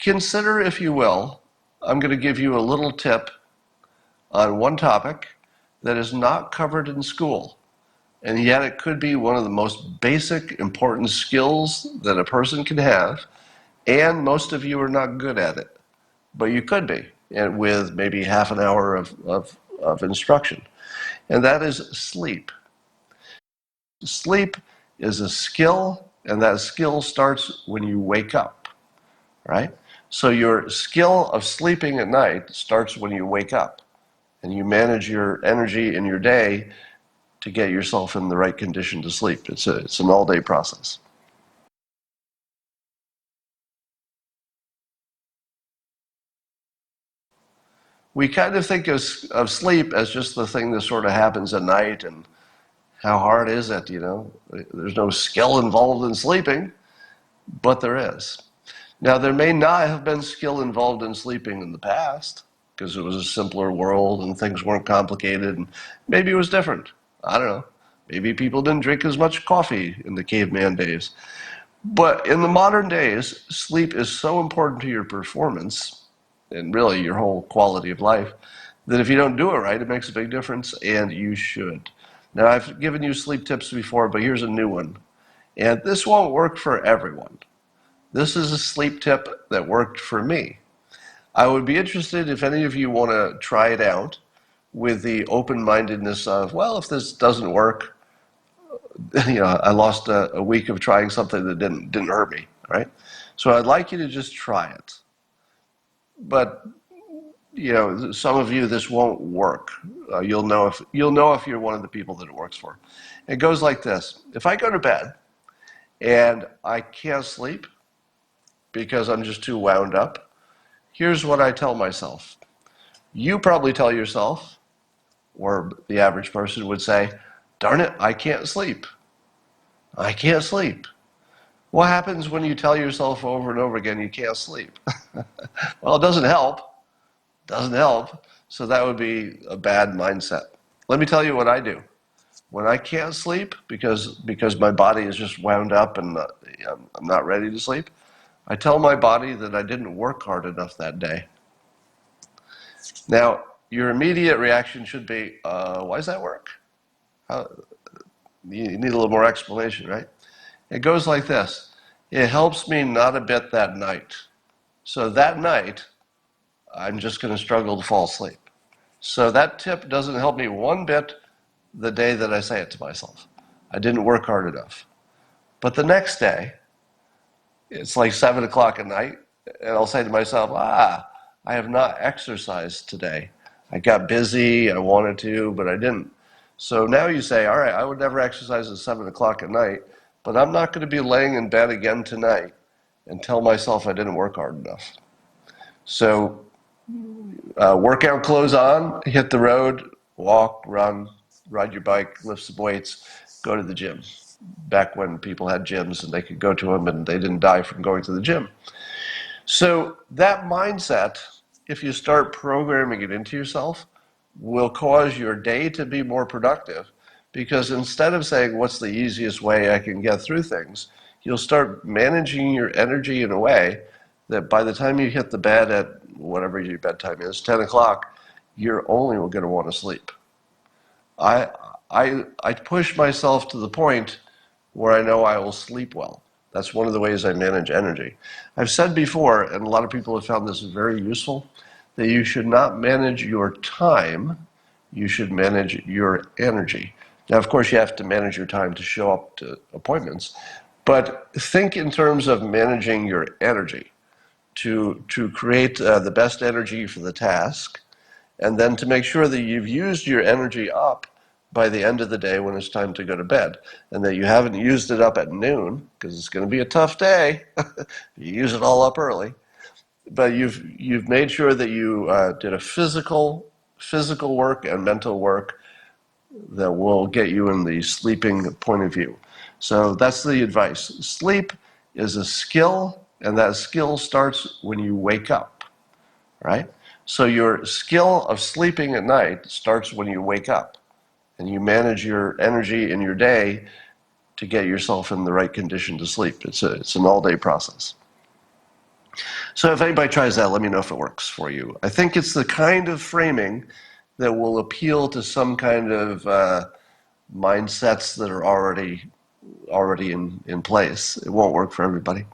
Consider, if you will, I'm going to give you a little tip on one topic that is not covered in school, and yet it could be one of the most basic, important skills that a person can have, and most of you are not good at it, but you could be, and with maybe half an hour of instruction, and that is sleep. Sleep is a skill, and that skill starts when you wake up, right? So your skill of sleeping at night starts when you wake up, and you manage your energy in your day to get yourself in the right condition to sleep. It's an all-day process. We kind of think of sleep as just the thing that sort of happens at night, and how hard is it, you know? There's no skill involved in sleeping, but there is. Now, there may not have been skill involved in sleeping in the past, because it was a simpler world and things weren't complicated, and maybe it was different. I don't know. Maybe people didn't drink as much coffee in the caveman days. But in the modern days, sleep is so important to your performance and really your whole quality of life that if you don't do it right, it makes a big difference, and you should. Now, I've given you sleep tips before, but here's a new one. And this won't work for everyone. This is a sleep tip that worked for me. I would be interested if any of you want to try it out with the open-mindedness of, well, if this doesn't work, I lost a week of trying something that didn't hurt me, right? So I'd like you to just try it. But some of you, this won't work. You'll know if you're one of the people that it works for. It goes like this: if I go to bed and I can't sleep because I'm just too wound up, here's what I tell myself. You probably tell yourself, or the average person would say, darn it, I can't sleep. I can't sleep. What happens when you tell yourself over and over again you can't sleep? Well, it doesn't help. It doesn't help. So that would be a bad mindset. Let me tell you what I do. When I can't sleep because my body is just wound up and I'm not ready to sleep, I tell my body that I didn't work hard enough that day. Now, your immediate reaction should be, why does that work? You need a little more explanation, right? It goes like this. It helps me not a bit that night. So that night, I'm just going to struggle to fall asleep. So that tip doesn't help me one bit the day that I say it to myself. I didn't work hard enough. But the next day, it's like 7 o'clock at night, and I'll say to myself, I have not exercised today. I got busy, I wanted to, but I didn't. So now you say, all right, I would never exercise at 7 o'clock at night, but I'm not going to be laying in bed again tonight and tell myself I didn't work hard enough. So workout clothes on, hit the road, walk, run, ride your bike, lift some weights, go to the gym. Back when people had gyms and they could go to them and they didn't die from going to the gym. So that mindset, if you start programming it into yourself, will cause your day to be more productive, because instead of saying, what's the easiest way I can get through things, you'll start managing your energy in a way that by the time you hit the bed at whatever your bedtime is, 10 o'clock, you're only going to want to sleep. I push myself to the point where I know I will sleep well. That's one of the ways I manage energy. I've said before, and a lot of people have found this very useful, that you should not manage your time, you should manage your energy. Now, of course, you have to manage your time to show up to appointments, but think in terms of managing your energy to create the best energy for the task, and then to make sure that you've used your energy up by the end of the day when it's time to go to bed, and that you haven't used it up at noon, because it's going to be a tough day. You use it all up early, but you've made sure that you did a physical work and mental work that will get you in the sleeping point of view. So that's the advice. Sleep is a skill, and that skill starts when you wake up, right? So your skill of sleeping at night starts when you wake up, and you manage your energy in your day to get yourself in the right condition to sleep. It's an all-day process. So So if anybody tries that, let me know if it works for you. I think it's the kind of framing that will appeal to some kind of mindsets that are already in place. It won't work for everybody.